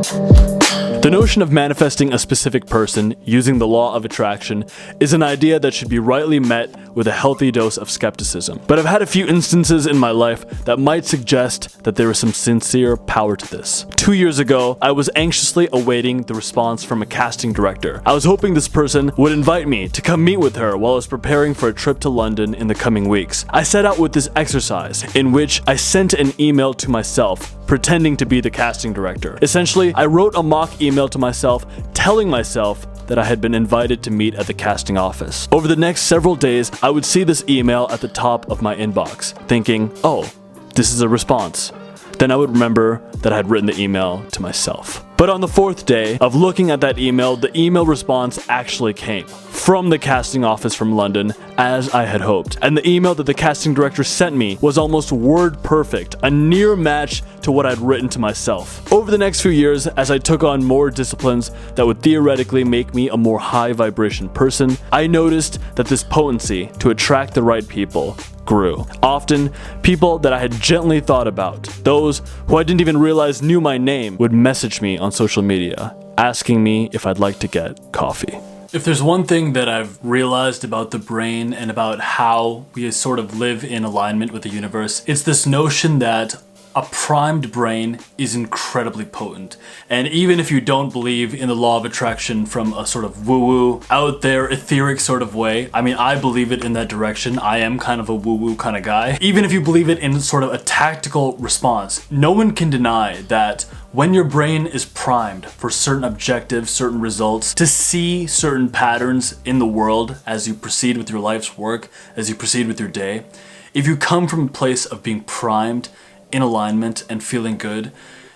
The notion of manifesting a specific person using the law of attraction is an idea that should be rightly met with a healthy dose of skepticism. But I've had a few instances in my life that might suggest that there is some sincere power to this. 2 years ago, I was anxiously awaiting the response from a casting director. I was hoping this person would invite me to come meet with her while I was preparing for a trip to London in the coming weeks. I set out with this exercise in which I sent an email to myself pretending to be the casting director. Essentially, I wrote a mock email to myself telling myself that I had been invited to meet at the casting office. Over the next several days, I would see this email at the top of my inbox, thinking, oh, this is a response. Then I would remember that I had written the email to myself. But on the fourth day of looking at that email, the email response actually came from the casting office from London, as I had hoped. And the email that the casting director sent me was almost word perfect, a near match to what I'd written to myself. Over the next few years, as I took on more disciplines that would theoretically make me a more high vibration person, I noticed that this potency to attract the right people grew. Often, people that I had gently thought about, those who I didn't even realize knew my name, would message me on social media, asking me if I'd like to get coffee. If there's one thing that I've realized about the brain and about how we sort of live in alignment with the universe, it's this notion that a primed brain is incredibly potent. And even if you don't believe in the law of attraction from a sort of woo-woo, out there, etheric sort of way, I mean, I believe it in that direction. I am kind of a woo-woo kind of guy. Even if you believe it in sort of a tactical response, no one can deny that when your brain is primed for certain objectives, certain results, to see certain patterns in the world as you proceed with your life's work, as you proceed with your day, if you come from a place of being primed, in alignment and feeling good,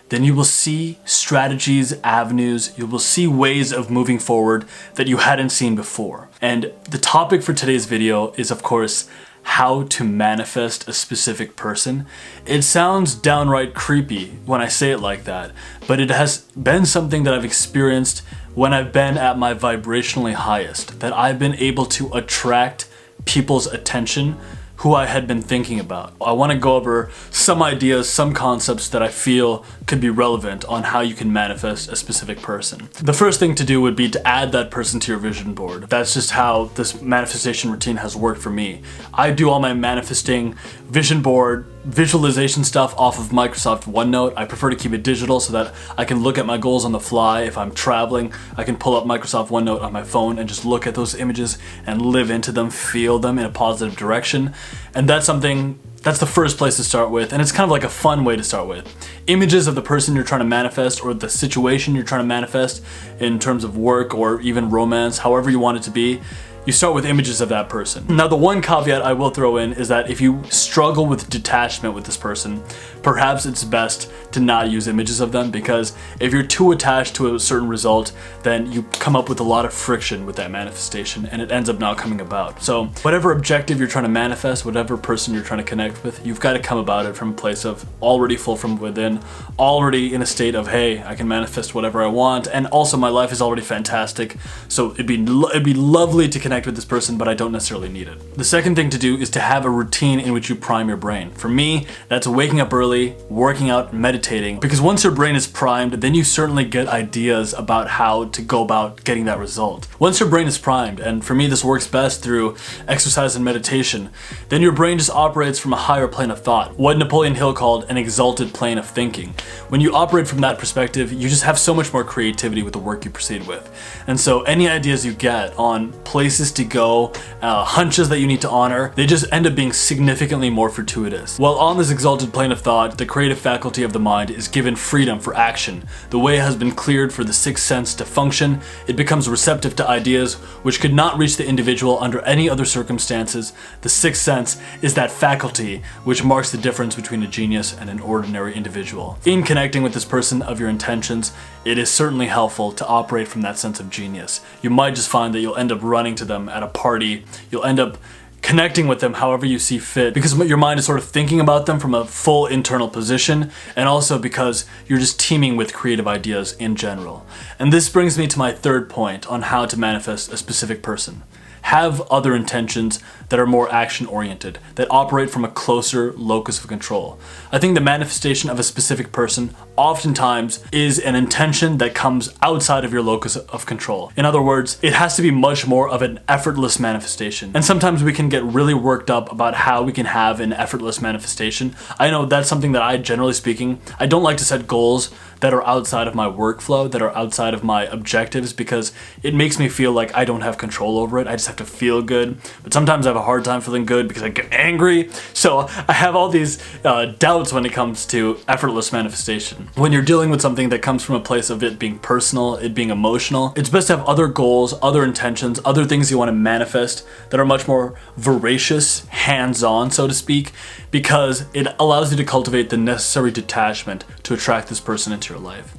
then you will see strategies, avenues, you will see ways of moving forward that you hadn't seen before. And the topic for today's video is, of course, how to manifest a specific person. It sounds downright creepy when I say it like that, but it has been something that I've experienced when I've been at my vibrationally highest, that I've been able to attract people's attention who I had been thinking about. I want to go over some ideas, some concepts that I feel could be relevant on how you can manifest a specific person. The first thing to do would be to add that person to your vision board. That's just how this manifestation routine has worked for me. I do all my manifesting, vision board, visualization stuff off of Microsoft OneNote. I prefer to keep it digital so that I can look at my goals on the fly. If I'm traveling, I can pull up Microsoft OneNote on my phone and just look at those images and live into them, feel them in a positive direction. And that's the first place to start with, and it's kind of like a fun way to start with. Images of the person you're trying to manifest or the situation you're trying to manifest in terms of work or even romance, however you want it to be. You start with images of that person. Now, the one caveat I will throw in is that if you struggle with detachment with this person, perhaps it's best to not use images of them, because if you're too attached to a certain result, then you come up with a lot of friction with that manifestation and it ends up not coming about. So whatever objective you're trying to manifest, whatever person you're trying to connect with, you've got to come about it from a place of already full from within, already in a state of, hey, I can manifest whatever I want, and also my life is already fantastic, so it'd be lovely to connect with this person, but I don't necessarily need it. The second thing to do is to have a routine in which you prime your brain. For me, that's waking up early, working out, meditating, because once your brain is primed, then you certainly get ideas about how to go about getting that result. Once your brain is primed, and for me this works best through exercise and meditation, then your brain just operates from a higher plane of thought, what Napoleon Hill called an exalted plane of thinking. When you operate from that perspective, you just have so much more creativity with the work you proceed with. And so any ideas you get on places to go, hunches that you need to honor, they just end up being significantly more fortuitous. While on this exalted plane of thought, the creative faculty of the mind is given freedom for action. The way has been cleared for the sixth sense to function. It becomes receptive to ideas which could not reach the individual under any other circumstances. The sixth sense is that faculty which marks the difference between a genius and an ordinary individual. In connecting with this person of your intentions, it is certainly helpful to operate from that sense of genius. You might just find that you'll end up running to them at a party. You'll end up connecting with them however you see fit, because your mind is sort of thinking about them from a full internal position, and also because you're just teeming with creative ideas in general. And this brings me to my third point on how to manifest a specific person. have other intentions that are more action oriented, that operate from a closer locus of control. I think the manifestation of a specific person oftentimes is an intention that comes outside of your locus of control. In other words, it has to be much more of an effortless manifestation. And sometimes we can get really worked up about how we can have an effortless manifestation. I know that's something that I, generally speaking, I don't like to set goals that are outside of my workflow, that are outside of my objectives, because it makes me feel like I don't have control over it. I just have to feel good. But sometimes I have a hard time feeling good because I get angry. So I have all these doubts when it comes to effortless manifestation. When you're dealing with something that comes from a place of it being personal, it being emotional, it's best to have other goals, other intentions, other things you want to manifest that are much more voracious, hands-on, so to speak, because it allows you to cultivate the necessary detachment to attract this person into your life.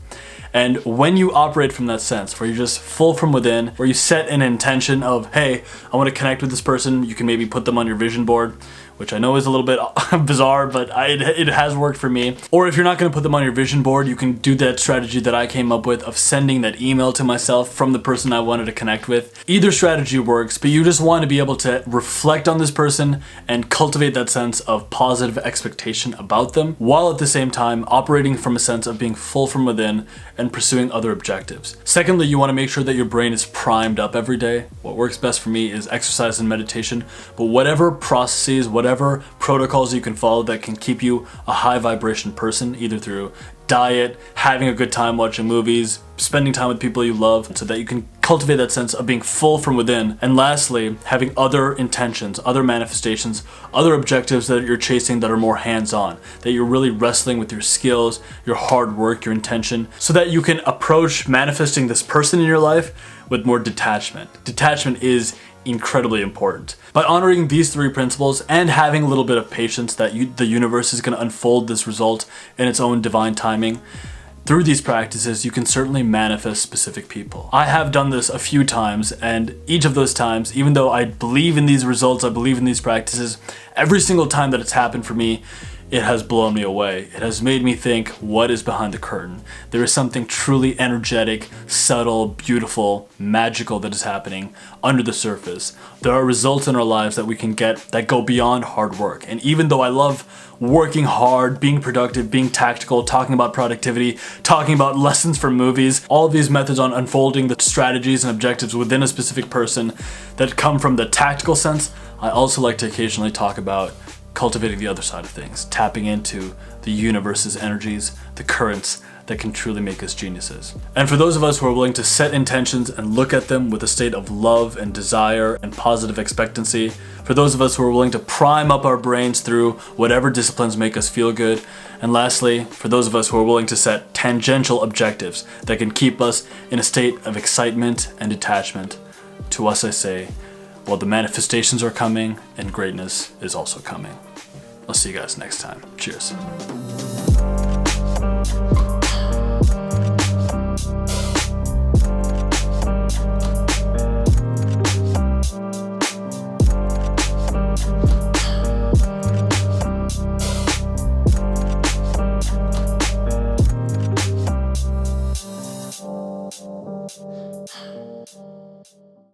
And when you operate from that sense, where you're just full from within, where you set an intention of, hey, I want to connect with this person, you can maybe put them on your vision board, which I know is a little bit bizarre, but it has worked for me. Or if you're not going to put them on your vision board, you can do that strategy that I came up with of sending that email to myself from the person I wanted to connect with. Either strategy works, but you just want to be able to reflect on this person and cultivate that sense of positive expectation about them, while at the same time operating from a sense of being full from within and pursuing other objectives. Secondly, you want to make sure that your brain is primed up every day. What works best for me is exercise and meditation, but whatever processes, whatever protocols you can follow that can keep you a high vibration person, either through diet, having a good time watching movies, spending time with people you love, so that you can cultivate that sense of being full from within. And lastly, having other intentions, other manifestations, other objectives that you're chasing that are more hands-on, that you're really wrestling with your skills, your hard work, your intention, so that you can approach manifesting this person in your life with more detachment. Detachment is incredibly important. By honoring these three principles and having a little bit of patience that the universe is going to unfold this result in its own divine timing, through these practices, you can certainly manifest specific people. I have done this a few times, and each of those times, even though I believe in these results, I believe in these practices, every single time that it's happened for me, it has blown me away. It has made me think, what is behind the curtain? There is something truly energetic, subtle, beautiful, magical that is happening under the surface. There are results in our lives that we can get that go beyond hard work. And even though I love working hard, being productive, being tactical, talking about productivity, talking about lessons from movies, all of these methods on unfolding the strategies and objectives within a specific person that come from the tactical sense, I also like to occasionally talk about cultivating the other side of things, tapping into the universe's energies, the currents that can truly make us geniuses. And for those of us who are willing to set intentions and look at them with a state of love and desire and positive expectancy, for those of us who are willing to prime up our brains through whatever disciplines make us feel good, and lastly, for those of us who are willing to set tangential objectives that can keep us in a state of excitement and detachment, to us I say, well, the manifestations are coming and greatness is also coming. I'll see you guys next time. Cheers.